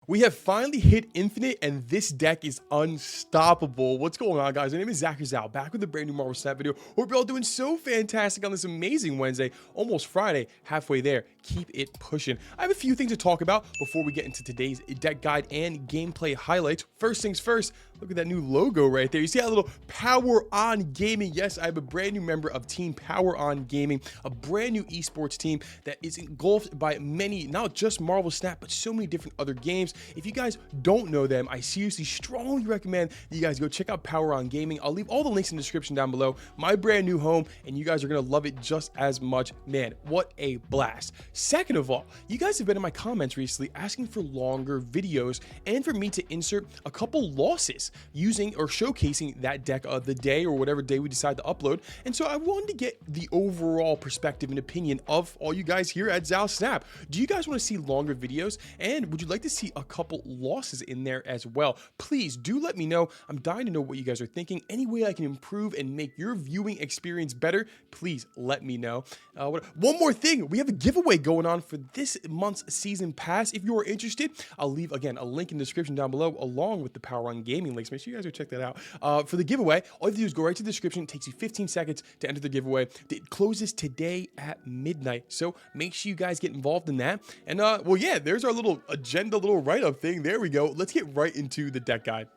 We have finally hit Infinite, and this deck is unstoppable. What's going on, guys? My name is Zachary Zhao, back with a brand new Marvel Snap video. Hope you're all doing so fantastic on this amazing Wednesday, almost Friday, halfway there. Keep it pushing. I have a few things to talk about before we get into today's deck guide and gameplay highlights. First things first, look at that new logo right there. You see that little Power On Gaming? Yes, I have a brand new member of Team Power On Gaming, a brand new esports team that is engulfed by many, not just Marvel Snap, but so many different other games. If you guys don't know them, I seriously strongly recommend that you guys go check out Power On Gaming. I'll leave all the links in the description down below. My brand new home, and you guys are gonna love it just as much. Man, what a blast. Second of all, you guys have been in my comments recently asking for longer videos and for me to insert a couple losses using or showcasing that deck of the day or whatever day we decide to upload. And so I wanted to get the overall perspective and opinion of all you guys here at Zhao Snap. Do you guys want to see longer videos, and would you like to see a couple losses in there as well? Please do let me know. I'm dying to know what you guys are thinking. Any way I can improve and make your viewing experience better, please let me know. One more thing, we have a giveaway going on for this month's season pass. If you are interested, I'll leave again a link in the description down below along with the Power On Gaming links. Make sure you guys go check that out. For the giveaway, all you have to do is go right to the description. It takes you 15 seconds to enter the giveaway. It closes today at midnight, so make sure you guys get involved in that. And well, yeah, there's our little agenda, little write-up thing. There we go. Let's get right into the deck guide.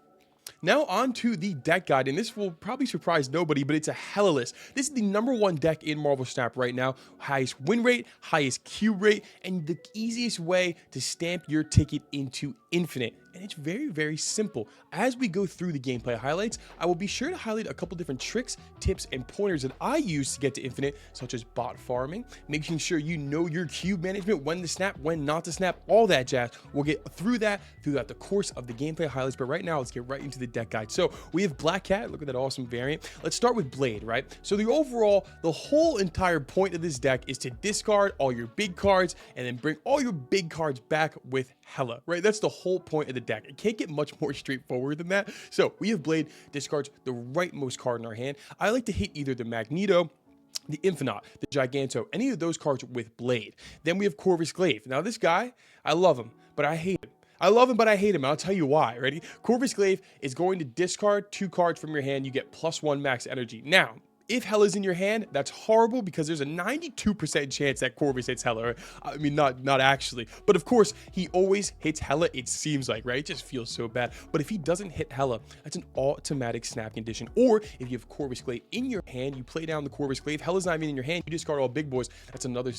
Now on to the deck guide, and this will probably surprise nobody, but it's a hella list. This is the #1 deck in Marvel Snap right now. Highest win rate, highest Q rate, and the easiest way to stamp your ticket into Infinite. And it's very, very simple. As we go through the gameplay highlights, I will be sure to highlight a couple different tricks, tips, and pointers that I use to get to Infinite, such as bot farming, making sure you know your cube management, when to snap, when not to snap, all that jazz. We'll get through that throughout the course of the gameplay highlights, but right now, let's get right into the deck guide. So we have Black Cat. Look at that awesome variant. Let's start with Blade, right? So the whole entire point of this deck is to discard all your big cards and then bring all your big cards back with Hela, right? That's the whole point of the deck. It can't get much more straightforward than that. So we have Blade, discards the rightmost card in our hand. I like to hit either the Magneto, the Infinite, the Giganto, any of those cards with Blade. Then we have Corvus Glaive. Now this guy, I love him, but I hate him. I love him, but I hate him. I'll tell you why. Ready? Corvus Glaive is going to discard 2 cards from your hand. You get +1 max energy. Now, if Hela's in your hand, that's horrible because there's a 92% chance that Corvus hits Hela. I mean, not actually. But of course, he always hits Hela, it seems like, right? It just feels so bad. But if he doesn't hit Hela, that's an automatic snap condition. Or if you have Corvus Glaive in your hand, you play down the Corvus Glaive, Hela's not even in your hand, you discard all big boys. That's another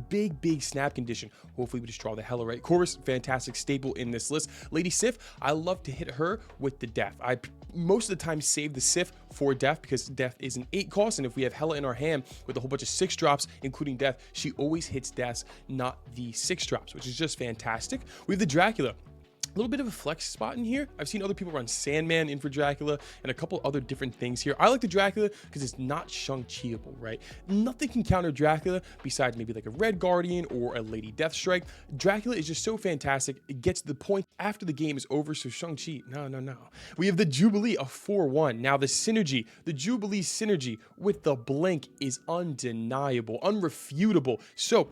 big snap condition. Hopefully we just draw the Hela, right? Corvus, fantastic staple in this list. Lady Sif, I love to hit her with the Death. I most of the time save the Sif for Death because Death is an 8 cost, and if we have Hela in our hand with a whole bunch of 6 drops, including Death, she always hits Deaths, not the 6 drops, which is just fantastic. We have the Dracula. A little bit of a flex spot in here. I've seen other people run Sandman in for Dracula and a couple other different things here. I like the Dracula because it's not Shang-Chi-able, right? Nothing can counter Dracula besides maybe like a Red Guardian or a Lady Deathstrike. Dracula is just so fantastic. It gets to the point after the game is over, so Shang-Chi, no. We have the Jubilee, a 4/1. Now the synergy, the Jubilee synergy with the blink is undeniable, unrefutable. So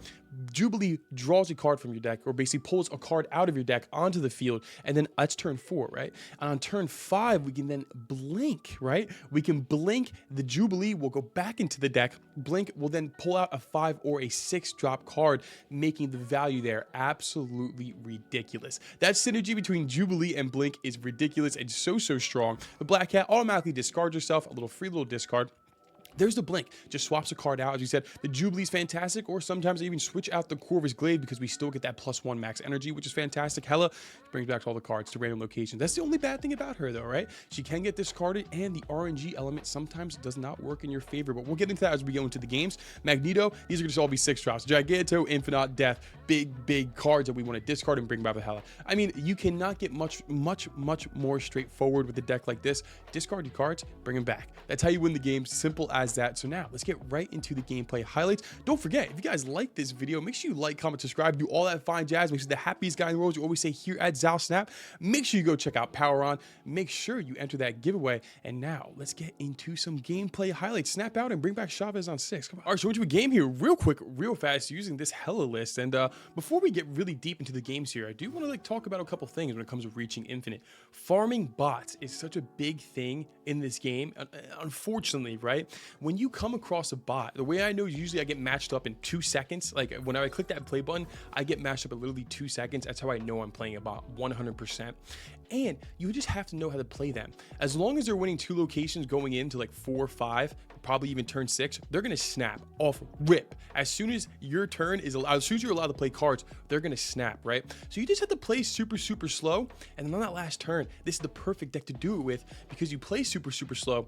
Jubilee draws a card from your deck, or basically pulls a card out of your deck onto the field, and then that's turn 4, right? And on turn 5, we can then blink, right? We can blink, the Jubilee will go back into the deck, blink will then pull out a 5 or a 6 drop card, making the value there absolutely ridiculous. That synergy between Jubilee and blink is ridiculous and so strong. The Black Cat automatically discards herself, a free little discard. There's the blink, just swaps a card out. As you said, the Jubilee's fantastic, or sometimes I even switch out the Corvus Glaive because we still get that +1 max energy, which is fantastic. Hela brings back all the cards to random locations. That's the only bad thing about her though, right? She can get discarded, and the RNG element sometimes does not work in your favor, but we'll get into that as we go into the games. Magneto, these are gonna just all be 6 drops. Giganto, Infinite, Death, big cards that we want to discard and bring back with Hela. I mean, you cannot get much more straightforward with a deck like this. Discard your cards, bring them back. That's how you win the game, simple as has that. So now let's get right into the gameplay highlights. Don't forget, if you guys like this video, make sure you like, comment, subscribe, do all that fine jazz. Make sure the happiest guy in the world, you always say here at Zal Snap. Make sure you go check out Power On. Make sure you enter that giveaway. And now let's get into some gameplay highlights. Snap out and bring back Chavez on 6. Come on. All right, so into a game here real quick, real fast, using this Hella list. And before we get really deep into the games here, I do want to talk about a couple things when it comes to reaching infinite. Farming bots is such a big thing in this game. Unfortunately, right? When you come across a bot, the way I know, usually I get matched up in 2 seconds. Like when I click that play button, I get matched up in literally 2 seconds. That's how I know I'm playing a bot 100%. And you just have to know how to play them. As long as they're winning 2 locations going into like 4 or 5, probably even turn 6, they're gonna snap off rip. As soon as your turn is allowed, as soon as you're allowed to play cards, they're gonna snap, right? So you just have to play super slow, and then on that last turn, this is the perfect deck to do it with, because you play super slow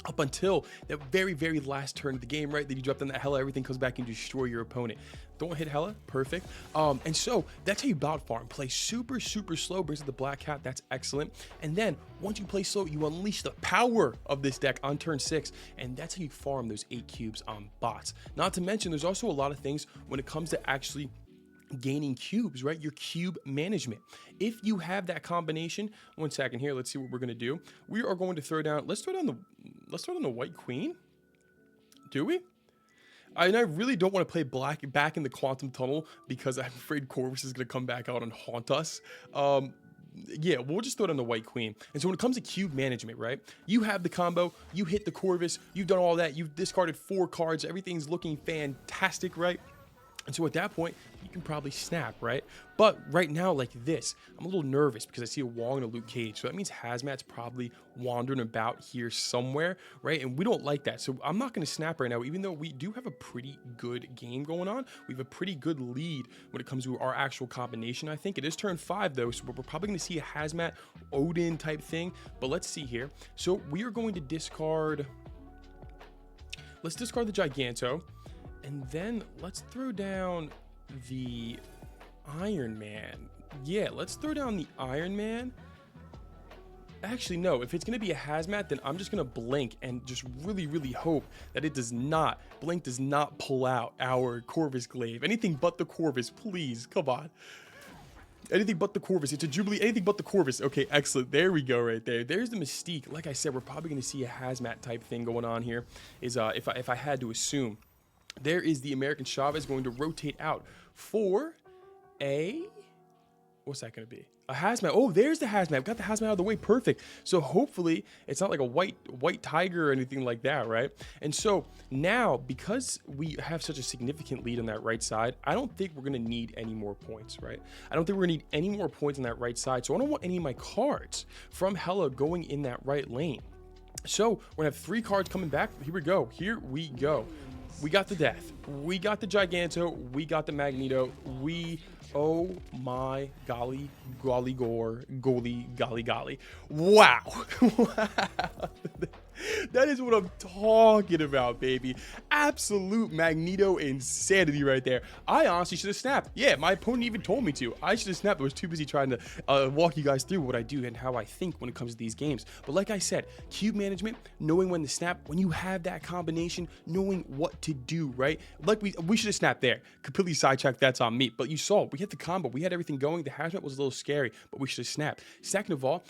up until that very last turn of the game, right? Then you drop down that Hella, everything comes back and destroy your opponent. Don't hit Hella, perfect. And so that's how you bot farm. Play super slow, brings up the Black Cat, that's excellent. And then once you play slow, you unleash the power of this deck on turn 6, and that's how you farm those 8 cubes on bots. Not to mention, there's also a lot of things when it comes to actually gaining cubes, right? Your cube management. If you have that combination, 1 second here, let's see what we're gonna do. We are going to throw down, let's throw down the White Queen. Do we? And I really don't want to play black back in the Quantum Tunnel because I'm afraid Corvus is going to come back out and haunt us. Yeah, we'll just throw it on the White Queen. And so when it comes to cube management, right? You have the combo, you hit the Corvus, you've done all that, you've discarded 4 cards, everything's looking fantastic, right? And so at that point, you can probably snap, right? But right now, like this, I'm a little nervous because I see a Wong and a Luke Cage. So that means Hazmat's probably wandering about here somewhere, right? And we don't like that. So I'm not going to snap right now, even though we do have a pretty good game going on. We have a pretty good lead when it comes to our actual combination, I think. It is turn 5, though, so we're probably going to see a Hazmat Odin type thing. But let's see here. So we are going to discard... Let's discard the Giganto. And then let's throw down the Iron Man. Yeah, let's throw down the Iron Man. Actually, no. If it's going to be a Hazmat, then I'm just going to blink and just really hope that it does not, Blink does not pull out our Corvus Glaive. Anything but the Corvus, please. Come on. Anything but the Corvus. It's a Jubilee. Anything but the Corvus. Okay, excellent. There we go right there. There's the Mystique. Like I said, we're probably going to see a Hazmat type thing going on here. Is if I had to assume. There is the American Chavez going to rotate out for a... What's that going to be? A Hazmat. Oh, there's the Hazmat. Got the Hazmat out of the way. Perfect. So hopefully it's not like a white tiger or anything like that, right? And so now, because we have such a significant lead on that right side, I don't think we're going to need any more points, right? I don't think we're going to need any more points on that right side. So I don't want any of my cards from Hella going in that right lane. So we're going to have 3 cards coming back. Here we go. Here we go. We got the Death, we got the Giganto, we got the Magneto, oh my golly, golly, golly. Wow. That is what I'm talking about, baby. Absolute Magneto insanity right there. I honestly should have snapped. Yeah, my opponent even told me to. I should have snapped. I was too busy trying to walk you guys through what I do and how I think when it comes to these games. But like I said, cube management, knowing when to snap, when you have that combination, knowing what to do, right? Like we should have snapped there. Completely sidetracked, that's on me. But you saw, we hit the combo. We had everything going. The Hazmat was a little scary, but we should have snapped. Second of all,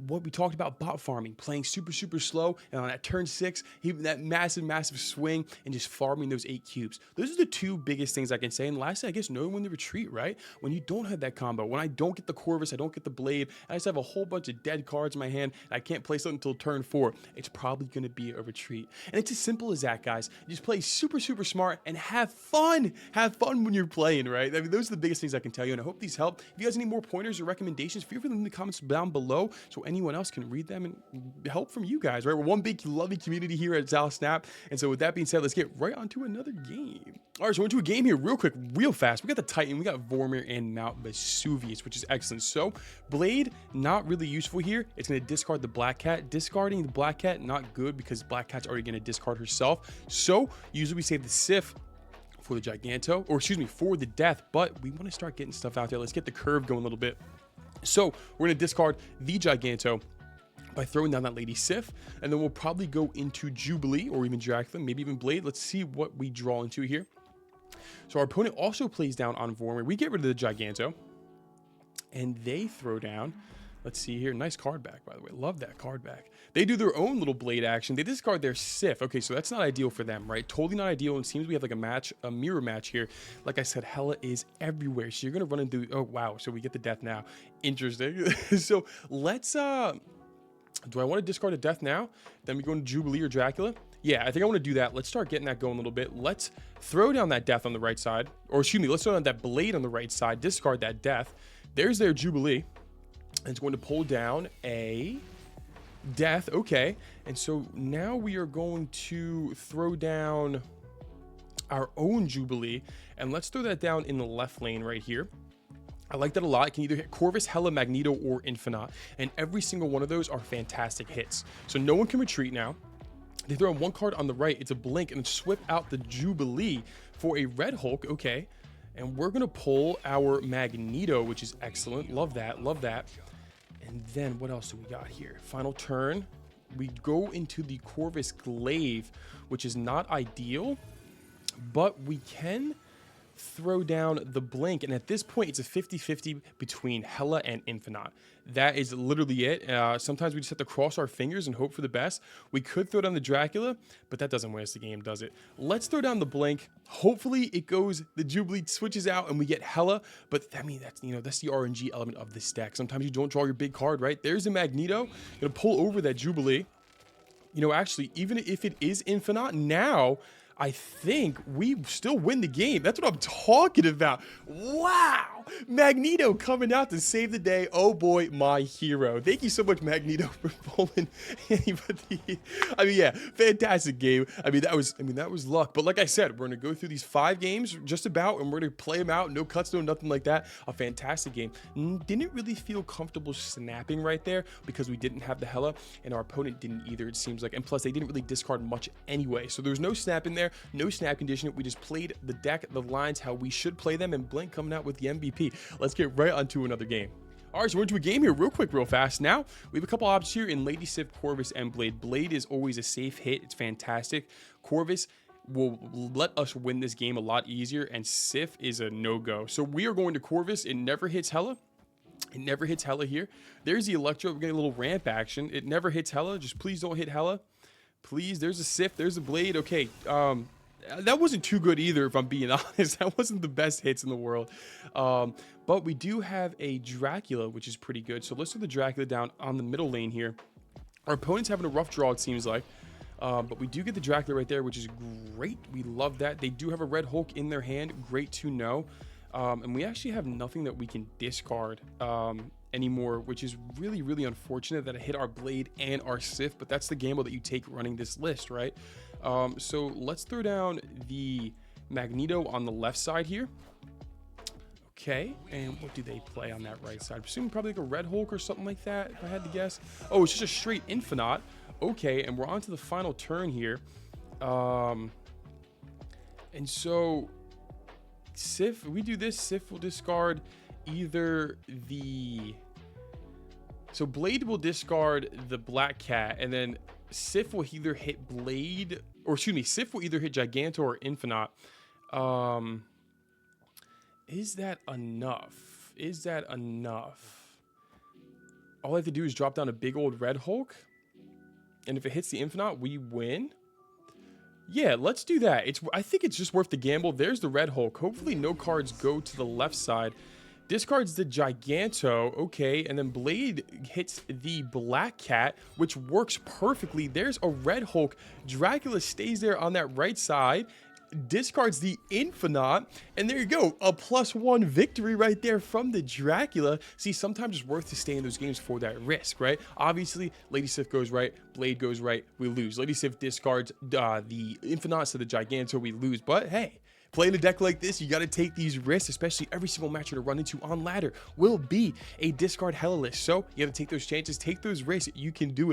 what we talked about, bot farming, playing super slow, and on that turn 6, even that massive swing and just farming those 8 cubes. Those are the 2 biggest things I can say. And lastly, I guess knowing when to retreat, right? When you don't have that combo, when I don't get the Corvus, I don't get the Blade, and I just have a whole bunch of dead cards in my hand, and I can't play something until turn 4, it's probably going to be a retreat. And it's as simple as that, guys. You just play super smart and have fun. Have fun when you're playing, right? I mean, those are the biggest things I can tell you, and I hope these help. If you guys need more pointers or recommendations, feel free to leave them in the comments down below so anyone else can read them and help from you guys, right? We're one big lovely community here at Zal Snap. And so with that being said, let's get right onto another game. All right, so into a game here real quick, real fast. We got the Titan, we got Vormir, and Mount Vesuvius, which is excellent. So Blade, not really useful here. It's going to discard the Black Cat. Discarding the Black Cat, not good because Black Cat's already going to discard herself. So usually we save the Sif for the Giganto, or excuse me, for the Death, but we want to start getting stuff out there. Let's get the curve going a little bit. So we're going to discard the Giganto. by throwing down that Lady Sif, and then we'll probably go into Jubilee or even Dracula, maybe even Blade. Let's see what we draw into here. So our opponent also plays down on Vormir. We get rid of the Giganto, and they throw down, let's see here, nice card back, by the way. Love that card back. They do their own little Blade action. They discard their Sif. Okay, so that's not ideal for them, right? Totally not ideal. And it seems we have like a mirror match here. Like I said, Hela is everywhere. So you're going to run into, oh, wow. So we get the death now. Interesting. So let's, do I want to discard a death now? Then we go into Jubilee or Dracula? Yeah, I think I want to do that. Let's start getting that going a little bit. Let's throw down that death on the right side. Or excuse me, let's throw down that Blade on the right side. Discard that death. There's their Jubilee. And it's going to pull down a death. Okay. And so now we are going to throw down our own Jubilee. And let's throw that down in the left lane right here. I like that a lot. It can either hit Corvus, Hela, Magneto, or Infinite. And every single one of those are fantastic hits. So no one can retreat now. They throw in one card on the right. It's a blink and swip out the Jubilee for a Red Hulk. Okay. And we're going to pull our Magneto, which is excellent. Love that. Love that. And then what else do we got here? Final turn. We go into the Corvus Glaive, which is not ideal, but we can throw down the blink. And at this point, it's a 50-50 between Hela and Infinite. That is literally it. Sometimes we just have to cross our fingers and hope for the best. We could throw down the Dracula, but that doesn't win us the game, does it? Let's throw down the blink. Hopefully it goes, the Jubilee switches out and we get Hela. But I mean, that's, you know, that's the RNG element of this deck. Sometimes you don't draw your big card, right? There's a Magneto. Gonna pull over that Jubilee. You know, actually, even if it is Infinite, now I think we still win the game. That's what I'm talking about. Wow. Magneto coming out to save the day. Oh boy, my hero. Thank you so much, Magneto, for pulling anybody. I mean, yeah, fantastic game. I mean, that was luck. But like I said, we're going to go through these 5 games just about, and we're going to play them out. No cuts, no nothing like that. A fantastic game. Didn't really feel comfortable snapping right there because we didn't have the Hela, and our opponent didn't either, it seems like. And plus, they didn't really discard much anyway. So there was no snap in there. No snap condition. We just played the deck, the lines, how we should play them, and Blink coming out with the MVP. Let's get right onto another game. All right, so we're into a game here real quick, real fast. Now, we have a couple options here in Lady Sif, Corvus, and Blade. Blade is always a safe hit. It's fantastic. Corvus will let us win this game a lot easier, and Sif is a no-go. So we are going to Corvus. It never hits Hela. It never hits Hela here. There's the Electro. We're getting a little ramp action. It never hits Hela. Just please don't hit Hela. Please. There's a Sif. There's a Blade. Okay. That wasn't too good either, if I'm being honest. That wasn't the best hits in the world. But we do have a Dracula, which is pretty good. So let's throw the Dracula down on the middle lane here. Our opponent's having a rough draw, it seems like. But we do get the Dracula right there, which is great. We love that. They do have a Red Hulk in their hand. Great to know. And we actually have nothing that we can discard anymore, which is really, really unfortunate that it hit our Blade and our Sif. But that's the gamble that you take running this list, right? So let's throw down the Magneto on the left side here. Okay, and what do they play on that right side? I'm assuming probably like a Red Hulk or something like that, if I had to guess. Oh, it's just a straight Infinite. Okay, and we're on to the final turn here. And so Sif, if we do this, Sif will discard either the... So Blade will discard the Black Cat, and then Sif will either hit Blade, or excuse me, Sif will either hit Giganto or Infinite. Is that enough? Is that enough? All I have to do is drop down a big old Red Hulk, and if it hits the Infinite, we win. Yeah, let's do that. I think it's just worth the gamble. There's the Red Hulk. Hopefully no cards go to the left side. Discards the Giganto, okay, and then Blade hits the Black Cat, which works perfectly. There's a Red Hulk. Dracula stays there on that right side, discards the Infinite, and there you go, a +1 victory right there from the Dracula. See, sometimes it's worth to stay in those games for that risk, right? Obviously, Lady Sif goes right, Blade goes right, we lose. Lady Sif discards the Infinite to the Giganto, we lose, but hey, playing a deck like this, you got to take these risks, especially every single match you're to run into on ladder will be a discard Hela list. So you got to take those chances, take those risks. You can do it.